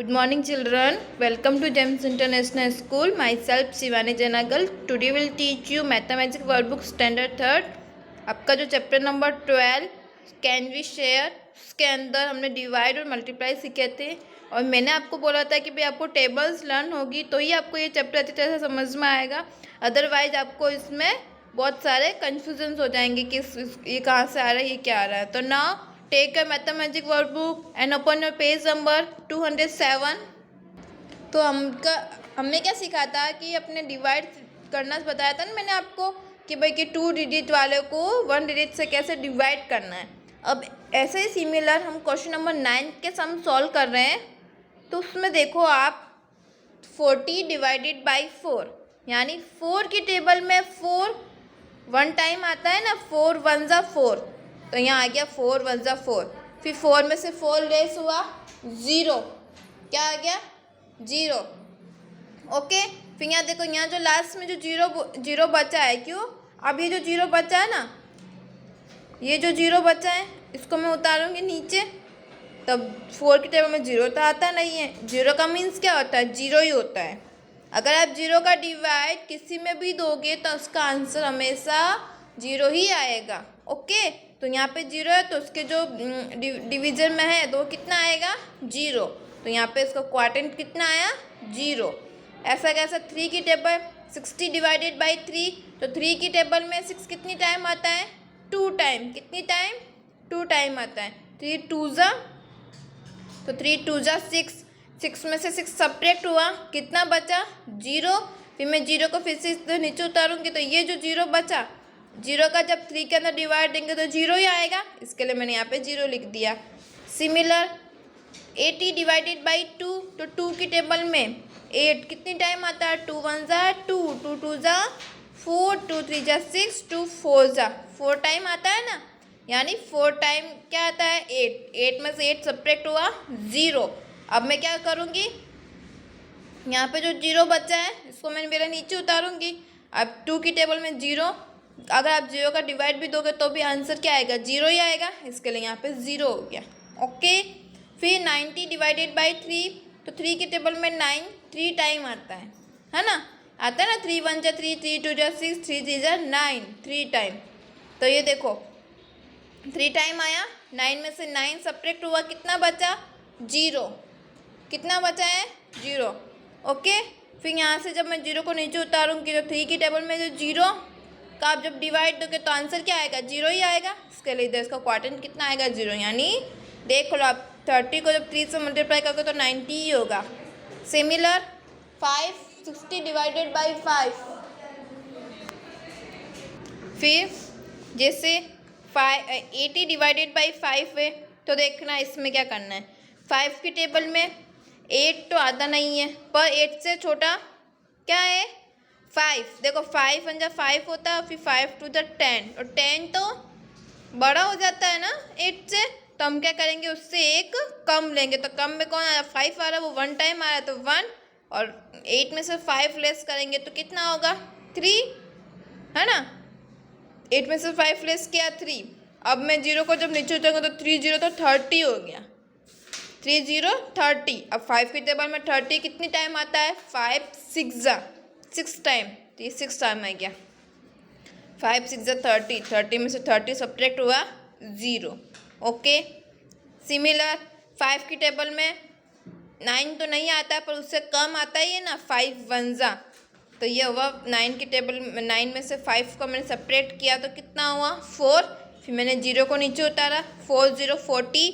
Good morning, children. Welcome to GEMS International School. Myself Shivani Janagal. Today will teach you Mathematics Workbook Standard Third. आपका जो chapter number 12 can we share, उसके अंदर हमने divide और multiply सीखे थे और मैंने आपको बोला था कि भाई आपको टेबल्स लर्न होगी तो ही आपको ये चैप्टर अच्छी तरह से समझ में आएगा, अदरवाइज आपको इसमें बहुत सारे कन्फ्यूजन्स हो जाएंगे कि ये कहाँ से आ रहा है, ये क्या आ रहा है। तो now take a mathematics workbook and open your page number 207। तो हमने क्या सीखा था कि अपने डिवाइड करना बताया था ना मैंने आपको कि भाई कि 2 डिजिट वाले को 1 डिजिट से कैसे डिवाइड करना है। अब ऐसे ही सिमिलर हम क्वेश्चन नंबर 9 के सम सॉल्व कर रहे हैं। तो उसमें देखो आप 40 डिवाइडेड बाई 4, यानी 4 की टेबल में 4 1 टाइम आता है ना, 4 1 जा 4, तो यहाँ आ गया 4 1 जा 4, फिर 4 में से 4 लेस हुआ 0, क्या आ गया 0। ओके, फिर यहाँ देखो यहाँ जो लास्ट में जो जीरो बचा है, क्यों अब ये जो 0 बचा है ना, ये जो 0 बचा है इसको मैं उतारूंगी नीचे, तब 4 की टेबल में 0 तो आता नहीं है। 0 का मीन्स क्या होता है, 0 ही होता है। अगर आप 0 का डिवाइड किसी में भी दोगे तो उसका आंसर हमेशा 0 ही आएगा। ओके, तो यहाँ पे 0 है तो उसके जो डिवीजन में है तो कितना आएगा 0, तो यहाँ पे इसका क्वार्टेंट कितना आया 0। ऐसा कैसा 3 की टेबल 60 डिवाइडेड बाई 3, तो 3 की टेबल में 6 कितनी टाइम आता है 2 टाइम, कितनी टाइम 2 टाइम आता है। 3 2 जा, तो 3 2 जा 6, 6 में से 6 सब्ट्रैक्ट हुआ, कितना बचा 0। फिर मैं 0 को फिर से नीचे उतारूंगी तो ये जो 0 बचा, 0 का जब 3 के अंदर डिवाइड देंगे तो 0 ही आएगा, इसके लिए मैंने यहाँ पे 0 लिख दिया। सिमिलर 80 डिवाइडेड बाई 2, तो 2 की टेबल में 8 कितनी टाइम आता है 2 1 जा 2, 2 2 जा 4, 2 3 जा 6, 2 4 जा 4 टाइम आता है ना, यानी 4 टाइम क्या आता है 8, 8 में से 8 सब्ट्रैक्ट हुआ 0। अब मैं क्या करूँगी, यहाँ पे जो 0 बचा है इसको मैं मेरा नीचे उतारूँगी। अब 2 की टेबल में 0, अगर आप 0 का डिवाइड भी दोगे तो भी आंसर क्या आएगा 0 ही आएगा, इसके लिए यहाँ पे 0 हो गया। ओके, फिर 90 डिवाइडेड बाई 3, तो 3 की टेबल में 9 3 टाइम आता है ना, आता है ना 3 1 जा 3, 3 2 जा 6, 3 3 जा 9, 3 टाइम। तो ये देखो 3 टाइम आया, 9 में से 9 सब्ट्रैक्ट हुआ, कितना बचा 0, कितना बचा है 0। ओके, फिर यहाँ से जब मैं 0 को नीचे उतारूँगी तो 3 की टेबल में जो 0 का आप जब डिवाइड दोगे तो आंसर क्या आएगा 0 ही आएगा, इसके लिए इधर इसका क्वार्टेंट कितना आएगा 0, यानी देख लो आप 30 को जब 3 से मल्टीप्लाई करोगे तो 90 ही होगा। सिमिलर 560 डिवाइडेड बाई 5, फिर जैसे 80 डिवाइडेड बाई 5 है, तो देखना इसमें क्या करना है। 5 की टेबल में 8 तो आता नहीं है, पर 8 से छोटा क्या है 5, देखो 5 1 जा 5 होता है, फिर 5 2 जा 10, और 10 तो बड़ा हो जाता है ना 8 से, तो हम क्या करेंगे उससे एक कम लेंगे, तो कम में कौन आ रहा है 5 आ रहा है, वो 1 टाइम आ रहा है तो 1, और 8 में से 5 लेस करेंगे तो कितना होगा 3, है ना, 8 में से 5 लेस किया 3। अब मैं 0 को जब नीचे उतारूंगा तो 3 0 तो 30 हो गया, 3 0 30। अब 5 की टेबल में 30 कितनी टाइम आता है 5 6 जा 6 टाइम, तो ये 6 टाइम आ गया, 5 6 जा 30, 30 में से 30 सब्ट्रैक्ट हुआ 0। ओके, सिमिलर 5 की टेबल में 9 तो नहीं आता है पर उससे कम आता ही है ना 5 1 जा, तो ये हुआ 9 की टेबल में 9 में से 5 को मैंने सब्ट्रैक्ट किया तो कितना हुआ 4, फिर मैंने 0 को नीचे उतारा 4 0 40,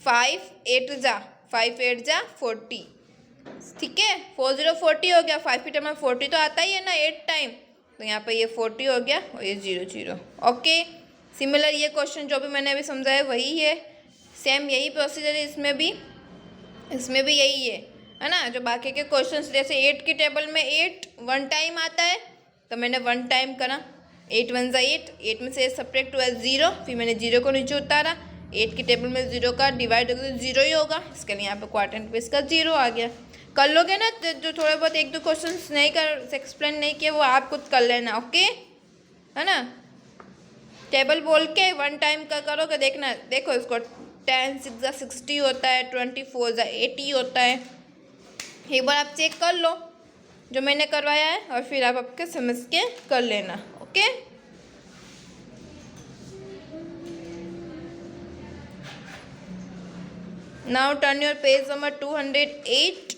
5 8 जा 5 8 जा 40, ठीक है 4 0 40 हो गया। 5 की टेबल में 40 तो आता ही है ना 8 टाइम, तो यहाँ पे ये 40 हो गया और ये 0 0। ओके, सिमिलर ये क्वेश्चन जो भी मैंने अभी समझाया वही है, सेम यही प्रोसीजर है इसमें भी यही है ना, जो बाकी के क्वेश्चंस जैसे 8 की टेबल में 8 1 टाइम आता है तो मैंने 1 टाइम करा, 8 1 जा 8, 8 में से सब्ट्रैक्ट हुआ 0, फिर मैंने 0 को नीचे उतारा, 8 की टेबल में 0 का डिवाइड होगा तो 0 ही होगा, इसके लिए यहाँ पे क्वार्टेंट पे इसका 0 आ गया। कर लोगे ना, जो थोड़े बहुत 1 2 क्वेश्चन नहीं कर एक्सप्लेन नहीं किए वो आप खुद कर लेना। ओके, है ना, टेबल बोल के 1 टाइम का करोगे, देखना देखो इसको 10 6 जा 60 होता है, 24 जा 80 होता है, एक बार आप चेक कर लो जो मैंने करवाया है और फिर आप आपके समझ के कर लेना। Okay, now turn your page number 208,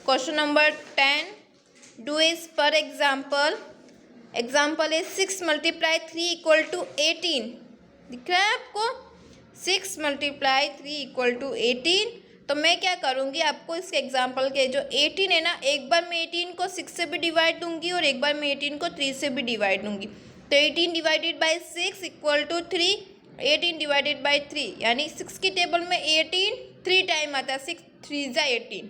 question number 10, do is पर एग्जाम्पल इज 6 × 3 = 18। दिख रहा है आपको? 6 × 3 = 18। तो मैं क्या करूँगी, आपको इस एग्जाम्पल के जो 18 है ना, एक बार मैं 18 को 6 से भी डिवाइड दूंगी और एक बार मैं 18 को 3 से भी डिवाइड दूंगी। तो 18 डिवाइडेड बाई 6 = 3, 18 डिवाइडेड बाई 3, यानी 6 की टेबल में 18 3 टाइम आता है। 6 3 × 18,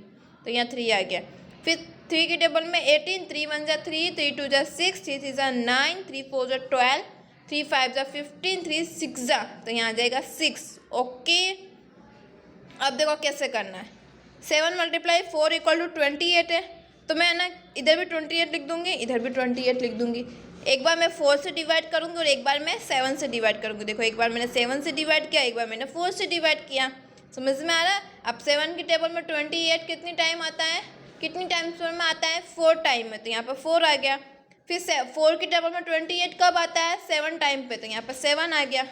तो यहाँ 3 आ गया। फिर 3 की टेबल में 18, 3 1 × 3, 3 2 × 6, 3 3 × 9, 3 4 × 12, 3 5 × 15, 3 6 × तो यहाँ आ जाएगा 6। ओके, अब देखो कैसे करना है। 7 × 4 = 28 है, तो मैं ना इधर भी 28 लिख दूंगी, इधर भी 28 लिख दूंगी। एक बार मैं 4 से डिवाइड करूंगी और एक बार मैं 7 से डिवाइड करूंगी। देखो, एक बार मैंने 7 से डिवाइड किया, एक बार मैंने 4 से डिवाइड किया। समझ में आ रहा है? अब 7 की टेबल में 28 कितनी टाइम आता है, कितनी टाइम्स में आता है, 4 टाइम में, तो यहाँ पर 4 आ गया। फिर 4 की टेबल में 28 कब आता है, 7 टाइम पे, तो यहाँ पर 7 आ गया।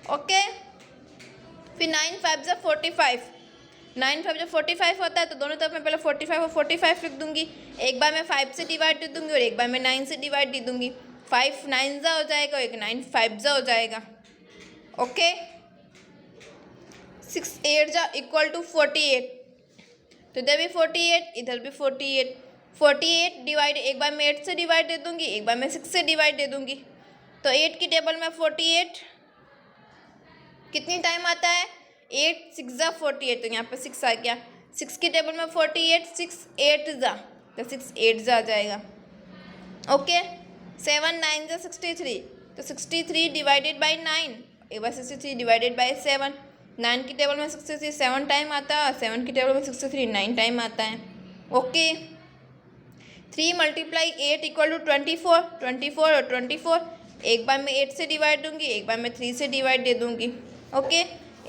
ओके, फिर 9 5 × 45, 9 5 × 45 होता है, तो दोनों तरफ मैं पहले 45 और 45 लिख दूंगी। एक बार मैं 5 से डिवाइड दे दूंगी और एक बार मैं 9 से डिवाइड दे दूंगी। 5 9 ज़ा हो जाएगा और एक 9 5 ज़ा हो जाएगा। ओके, 6 8 ज़ा = 48, तो इधर भी 48, इधर भी 48। 48 डिवाइड, एक बार मैं 8 से डिवाइड दे दूंगी, एक बार मैं 6 से डिवाइड दे दूंगी। तो 8 की टेबल में 48 कितनी टाइम आता है, 8 6 ज़ा 48, तो यहाँ पर 6 आ गया। 6 की टेबल में 48, 6 8 ज़ा, तो 6 8 ज़ा आ जाएगा। ओके, 7 9 ज़ा 63, तो 63 डिवाइडेड बाई 9, एक बार 63 डिवाइडेड बाई 7। 9 की टेबल में 63 7 टाइम आता है, 7 की टेबल में 63 9 टाइम आता है। ओके, 3 × 8 = 24, 24 और 24, एक बार मैं 8 से डिवाइड दूंगी, एक बार मैं 3 से डिवाइड दे दूंगी। ओके,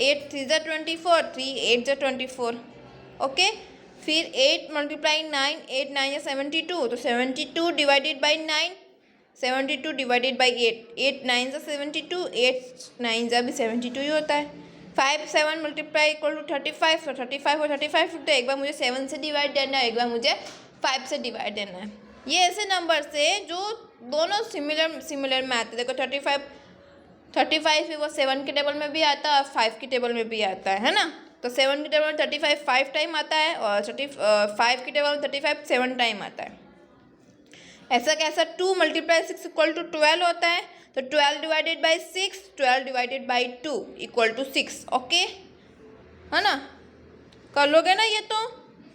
8 3 ज़ा 24, 3 8 ज़ा 24। ओके, फिर 8 × 9, 8 9 ज़ा 72, तो 72 डिवाइडेड बाई 9, 72 डिवाइडेड बाई 8, 8 9 ज़ा 72, 8 9 ज़ा भी 72 ही होता है। 5 7 × = 35, तो 35 और 35 लिखते हैं। एक बार मुझे 7 से डिवाइड देना है, एक बार मुझे 5 से डिवाइड देना है। ये ऐसे नंबर से जो दोनों सिमिलर में आते हैं। देखो 35 भी वो 7 के टेबल में भी आता है और 5 की टेबल में भी आता है ना। तो 7 की टेबल में 35 5 टाइम आता है और 5 की टेबल में 35 7 टाइम आता है। ऐसा कैसा, 2 × 6 = 12 होता है, तो 12 divided by 6, 12 divided by 2 = 6। Okay, है ना? कर लोगे ना ये? तो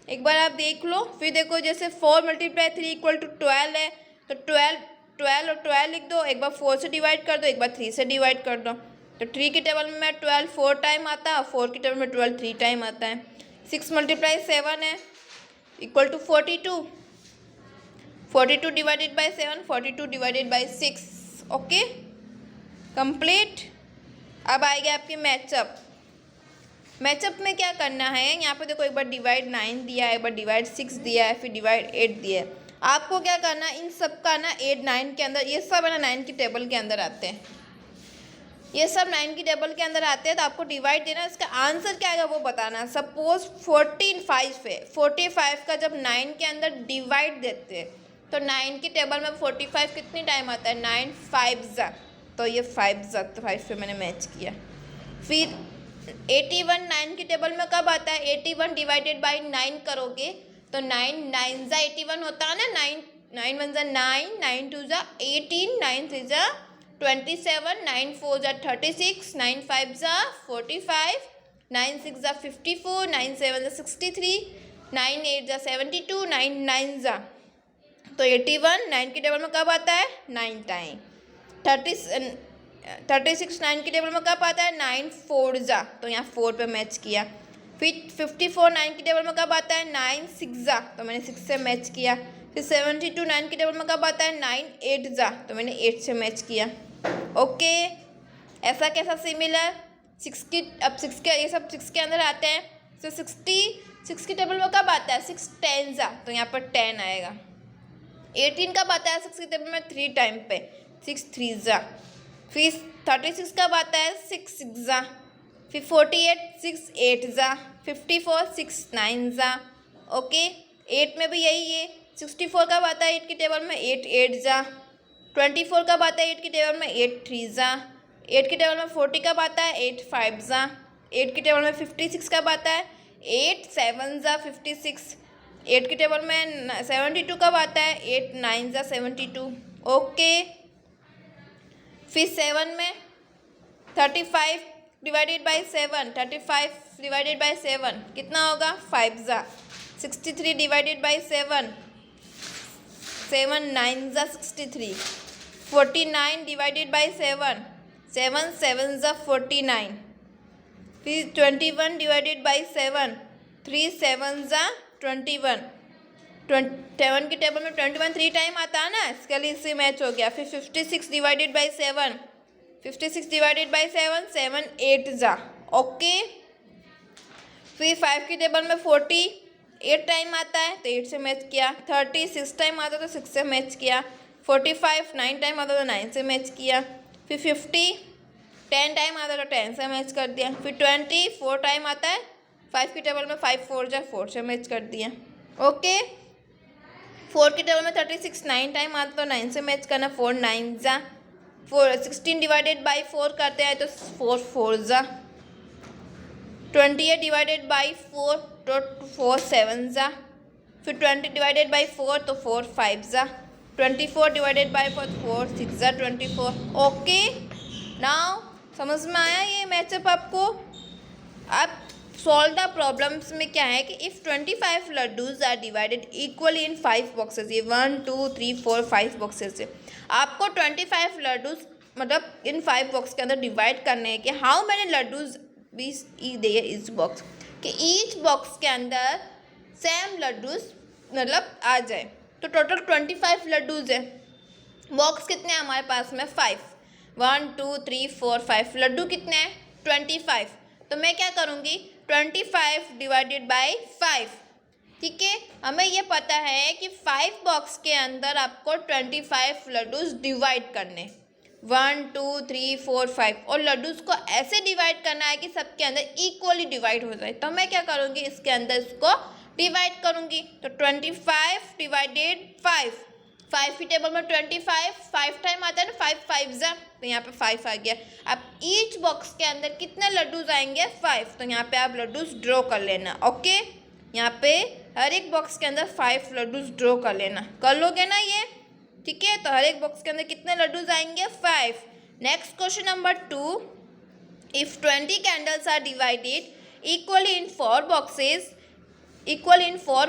एक बार आप देख लो। फिर देखो, जैसे 4 × 3 = 12 है, तो 12 और 12 लिख दो। एक बार 4 से डिवाइड कर दो, एक बार 3 से डिवाइड कर दो। तो 3 की टेबल में 12 4 टाइम आता है, 4 की टेबल में 12 3 टाइम आता है। 6 × 7 है = 42, 42 divided by 7, 42 divided by 6। Okay, complete. अब आएगा आपके मैचअप में क्या करना है, यहाँ पे देखो एक बार डिवाइड 9 दिया है, एक बार डिवाइड 6 दिया है, फिर डिवाइड 8 दिया है। आपको क्या करना है, इन सब का ना 8 9 के अंदर, ये सब है ना 9 की टेबल के अंदर आते हैं, ये सब 9 की टेबल के अंदर आते हैं। तो आपको डिवाइड देना, इसका आंसर क्या आएगा वो बताना। सपोज 45 है, 45 का जब 9 के अंदर डिवाइड देते हैं तो 9 की टेबल में 45 कितनी टाइम आता है, 9 5 ज़ा, तो ये 5 ज़ा, तो 5 पे मैंने मैच किया। फिर 81 9 की टेबल में कब आता है, 81 डिवाइडेड बाई 9 करोगे तो 9 9 ज़ा 81 होता है ना। 9 1 ज़ा 9, 9 2 ज़ा 18, 9 3 ज़ा 27, 9 4 ज़ा 36, 9 5 ज़ा 45, 9 6 ज़ा 54, 9 7 ज़ा 63, 9 8 ज़ा 72, 9 9 ज़ा, तो 81 9 की टेबल में कब आता है, 9 टाइम। 36 9 की टेबल में कब आता है, 9 4 ज़ा, तो यहाँ 4 पे मैच किया। फिर 54 9 की टेबल में कब आता है, 9 6 ज़ा, तो मैंने 6 से मैच किया। फिर 72 9 की टेबल में कब आता है, 9 8 ज़ा, तो मैंने 8 से मैच किया। ओके, ऐसा कैसा सिमिलर 6 की, अब 6 के ये सब 6 के अंदर आते हैं। तो 60 6 की टेबल में कब आता है? 6 10 जा, तो यहाँ पर 10 आएगा। 18 कब आता है 6 की टेबल में? 3 टाइम पे, 6 3 जा। फिर 36 कब आता है? 6 6 जा। फिर 48 6 8 जा। 54 6 9 जा। ओके, 8 में भी यही है। 64 कब आता है 8 की टेबल में? 8 8 जा। 24 कब आता है 8 की टेबल में? 8 3 जा। 8 की टेबल में 40 कब आता है? 8 5 जा। 8 की टेबल में 56 कब आता है? 8 7 जा 56। 8 की टेबल में 72 कब आता है? 8 9 जा 72। ओके, फिर 7 में 35 डिवाइडेड बाई 7, 35 डिवाइडेड बाई 7 कितना होगा? 5 जा। 63 डिवाइडेड बाई 7, 7 9 जा 63। 49 डिवाइडेड बाई 7, 7 7 जा 49। फिर 21 डिवाइडेड बाई 7, 3 7 जा 21। 7 की टेबल में 21 3 टाइम आता है ना, इसके लिए इससे मैच हो गया। फिर 56 डिवाइडेड बाई 7, 56 डिवाइडेड बाई 7, 7 8 जा। ओके, फिर 5 की टेबल में 40 8 टाइम आता है तो 8 से मैच किया। 30 6 टाइम आता है तो 6 से मैच किया। 45 9 टाइम आता है तो 9 से मैच किया। फिर 50 10 टाइम आता है तो 10 से मैच कर दिया। फिर 20 4 टाइम आता है 5 की टेबल में, 5 4 जा 4 से मैच कर दिया। ओके, 4 की टेबल में 36 9 टाइम आता तो 9 से मैच करना, 4 9 जा। 16 डिवाइडेड बाई 4 करते हैं तो 4 4 जा। 28 डिवाइडेड बाई 4 तो 4 7 जा। फिर 20 डिवाइडेड बाई 4 तो 4 5 जा। 24 डिवाइडेड बाई 4 4 6 जा 24। ओके, नाउ समझ में आया ये मैचअप आपको? अब सॉल्व द प्रॉब्लम्स में क्या है कि if 25 laddoos are divided equally in 5 boxes, ये 1 2 3 4 5 बॉक्सेस है। आपको 25 लड्डूज मतलब इन 5 बॉक्स के अंदर डिवाइड करने हैं कि how many laddoos be there each box, कि ईच बॉक्स के अंदर सेम लड्डूज मतलब आ जाए। तो टोटल 25 लड्डूज है। बॉक्स कितने हैं हमारे पास में? 5, 1 2 3 4 5। लड्डू कितने हैं? 25। तो मैं क्या करूँगी? 25 डिवाइडेड बाई 5। ठीक है, हमें ये पता है कि 5 बॉक्स के अंदर आपको 25 लड्डूज डिवाइड करने, 1 2 3 4 5, और लड्डूज को ऐसे डिवाइड करना है कि सबके अंदर इक्वली डिवाइड हो जाए। तो मैं क्या करूँगी? इसके अंदर इसको डिवाइड करूँगी। तो 25 डिवाइडेड 5, 5 की टेबल में 25 5 टाइम आता है ना, 5 5 जा, तो यहाँ पे 5 आ गया। अब ईच बॉक्स के अंदर कितने लड्डूज आएंगे? 5। तो यहाँ पे आप लड्डूज ड्रॉ कर लेना। ओके, यहाँ पे हर एक बॉक्स के अंदर 5 लड्डूज ड्रॉ कर लेना। कर लोगे ना ये? ठीक है, तो हर एक बॉक्स के अंदर कितने लड्डूज आएंगे? 5। Next question number 2, if 20 candles are divided equally in 4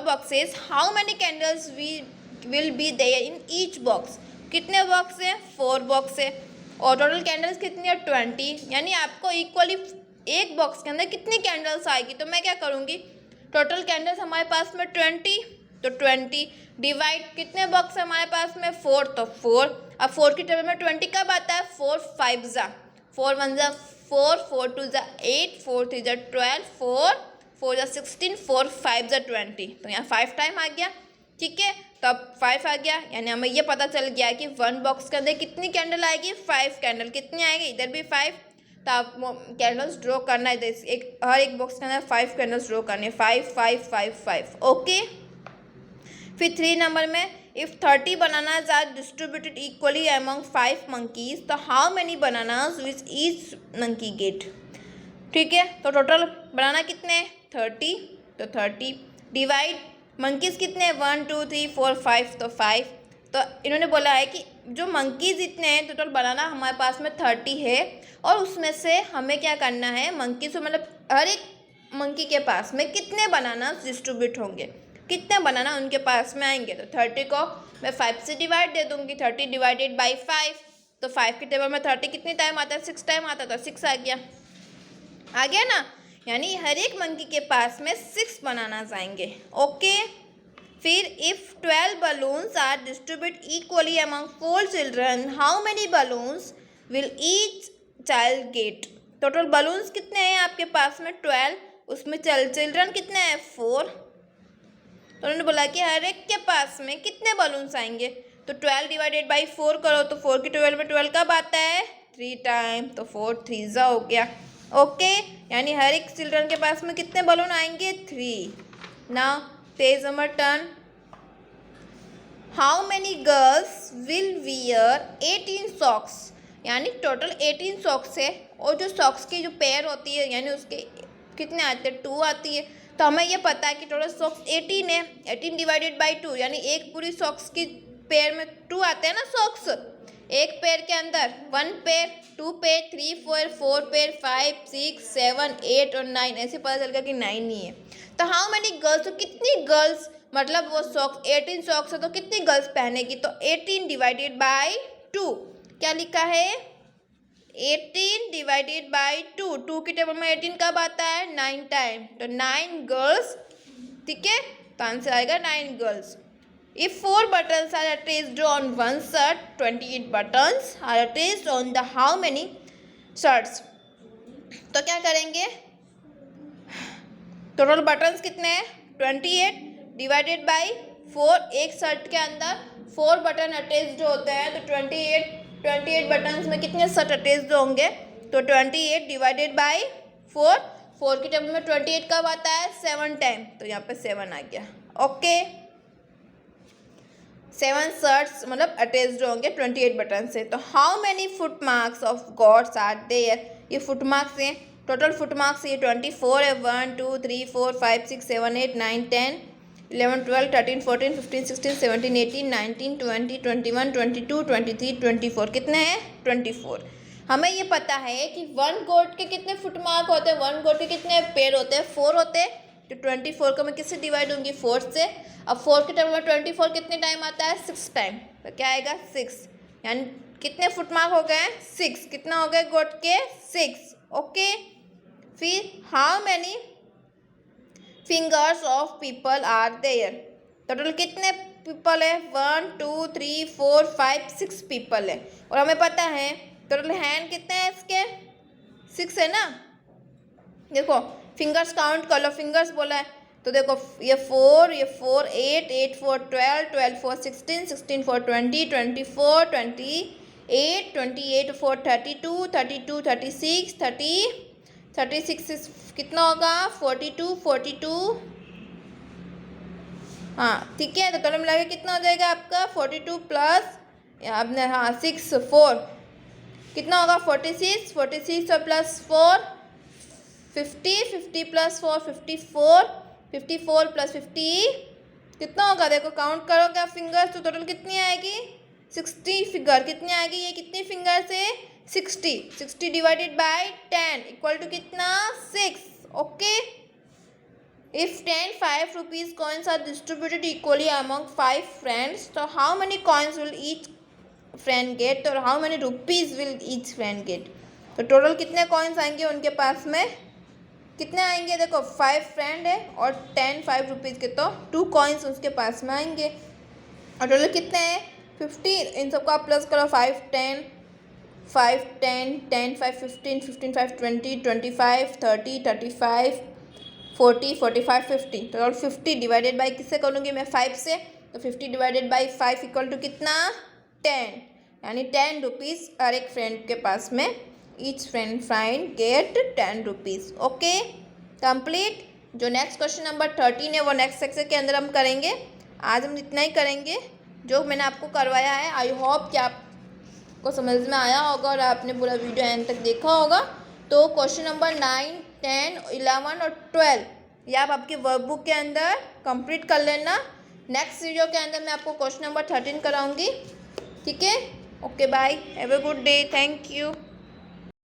boxes, how many candles will be there in each box? कितने बॉक्स है? 4 बॉक्स है, और टोटल कैंडल्स कितनी है? 20। यानी आपको इक्वली एक बॉक्स के अंदर कितनी कैंडल्स आएगी? तो मैं क्या करूँगी? टोटल कैंडल्स हमारे पास में 20, तो 20 डिवाइड कितने बॉक्स है हमारे पास में? 4, तो 4। अब 4 की टेबल में 20 कब आता है? 4 5 जा, 4 1 जा 4, 4 2 जा 8, 4 3 जा 12, 4 4 जा 16, 4 5 जा 20। तो यहाँ 5 टाइम आ गया। ठीक है, तो अब 5 आ गया, यानी हमें ये पता चल गया कि 1 बॉक्स के अंदर कितनी कैंडल आएगी? 5 कैंडल। कितनी आएगी? इधर भी 5। तो आप कैंडल्स ड्रॉ करना है, हर एक बॉक्स के अंदर 5 कैंडल्स ड्रॉ करने, 5 5 5 5। ओके, फिर 3 नंबर में, if 30 bananas are distributed equally among 5 monkeys, तो how many bananas which each monkey get? ठीक है, तो टोटल बनाना कितने हैं? 30। तो 30 डिवाइड मंकीज़ कितने हैं? 1 2 3 4 5, तो 5। तो इन्होंने बोला है कि जो मंकीज़ इतने हैं, टोटल बनाना हमारे पास में 30 है, और उसमें से हमें क्या करना है? मंकीज़ को मतलब हर एक मंकी के पास में कितने बनाना डिस्ट्रीब्यूट होंगे, कितने बनाना उनके पास में आएंगे? तो 30 को मैं 5 से डिवाइड दे दूँगी। 30 डिवाइडेड बाई 5, तो 5 की टेबल में 30 कितनी टाइम आता है? 6 टाइम आता है, तो 6 आ गया ना। यानी हर एक मंकी के पास में 6 बनानास आएंगे। ओके, फिर if 12 balloons are distribute equally among 4 children, how many balloons will each child get? Total balloons कितने हैं आपके पास में? 12। उसमें चिल्ड्रन कितने हैं 4। तो उन्होंने बोला कि हर एक के पास में कितने बलून्स आएंगे, तो 12 डिवाइडेड बाई 4 करो तो 4 की 12 में 12 कब आता है 3 टाइम, तो 4 3 हो गया। ओके, यानी हर एक चिल्ड्रन के पास में कितने बलून आएंगे 3। Now page number turn. How many girls will wear 18 socks, यानी टोटल 18 सॉक्स है, और जो सॉक्स की जो पेयर होती है यानी उसके कितने आते हैं 2 आती है। तो हमें ये पता है कि टोटल सॉक्स 18 है, 18 डिवाइडेड बाई 2 यानी एक पूरी सॉक्स की पेयर में 2 आते हैं ना सॉक्स। एक पेयर के अंदर 1 पेयर, 2 पेयर, 3 पेयर, 4 पेयर, 5 6 7 8 और 9, ऐसे पता चल गया कि 9 ही है। तो हाउ मेनी गर्ल्स, तो कितनी गर्ल्स, मतलब वो सॉक्स 18 सॉक्स है तो कितनी गर्ल्स पहनेगी, तो 18 डिवाइडेड बाई 2, क्या लिखा है 18 डिवाइडेड बाई 2, 2 की टेबल में 18 कब आता है 9 टाइम, तो 9 गर्ल्स, ठीक है, तो आंसर आएगा 9 girls. If 4 buttons are attached on one shirt, 28 buttons are attached on the how many shirts? तो क्या करेंगे, टोटल बटन्स कितने हैं 28 डिवाइडेड बाई 4, एक शर्ट के अंदर 4 बटन अटैच्ड होते हैं, तो 28 बटन्स में कितने शर्ट अटैच्ड होंगे, तो 28 डिवाइडेड बाई 4 की टेबल में 28 कब आता है 7 टाइम, तो यहाँ पे 7 आ गया। ओके, 7 शर्ट्स मतलब अटैच्ड होंगे 28 बटन से। तो how many foot marks of gods are there, ये फुट मार्क्स हैं, टोटल फुट मार्क्स ये 24 है, 1 2 3 4 5 6 7 8 9 10 11 12 13 14 15 16 17 18 19 20 21 22 23 24, कितने हैं 24। हमें ये पता है कि 1 गोट के कितने फुट मार्क होते हैं, 1 गोट के कितने पेयर होते हैं 4 होते हैं, तो 24 को मैं किससे डिवाइड होंगी 4 से। अब 4 के टेबल में 24 कितने टाइम आता है 6 टाइम, तो क्या आएगा 6, यानी कितने फुट मार्क हो गए 6, कितना हो गए गोट के 6। ओके, फिर how many fingers of people are there, total कितने पीपल है 1 2 3 4 5 6 पीपल है, और हमें पता है टोटल हैंड कितने हैं इसके 6 है ना। देखो फिंगर्स काउंट कर लो, फिंगर्स बोला है तो देखो ये 4 8 8 4 12 12 4 16 16 4 20 24 28 28 4 32 32 36 30 36 कितना होगा 42 हाँ ठीक है, तो टोटल मिला के कितना हो जाएगा आपका 42 प्लस आपने हाँ 6 4 कितना होगा 46 और प्लस 4 50 प्लस 4 54 प्लस 50 कितना होगा, देखो काउंट करोगे आप फिंगर्स तो टोटल कितनी आएगी 60 फिंगर, कितनी आएगी ये कितनी फिंगर से 60 डिवाइडेड बाय 10 इक्वल टू कितना 6। Okay, if 10 5 rupees coins are distributed equally among 5 friends, so how many coins will each friend get और how many rupees will each friend get, तो टोटल कितने coins आएंगे उनके पास में, कितने आएंगे देखो 5 फ्रेंड है और 10 5 रुपीज़ के, तो 2 कॉइन्स उसके पास में आएंगे, और टोटल कितने हैं 50, इन सबको आप प्लस करो 5 10 5 10 10 5 15 15 5 20 25 30 35 40 45 50, टोटल 50 डिवाइडेड बाई किससे करूँगी मैं 5 से, तो 50 डिवाइडेड बाई 5 इक्वल टू कितना 10, यानी 10 रुपीज़ हर एक फ्रेंड के पास में, each friend find get 10 rupees. Okay complete. जो नेक्स्ट क्वेश्चन नंबर 13 है वो नेक्स्ट सेक्शन के अंदर हम करेंगे। आज हम इतना ही करेंगे जो मैंने आपको करवाया है। आई होप कि आपको समझ में आया होगा और आपने पूरा वीडियो एंड तक देखा होगा। तो क्वेश्चन नंबर 9 10 11 और 12 ये आप आपकी वर्कबुक के अंदर कंप्लीट कर लेना। नेक्स्ट वीडियो के अंदर मैं आपको क्वेश्चन नंबर 13 कराऊंगी। ठीक है, okay bye, have a good day, thank you.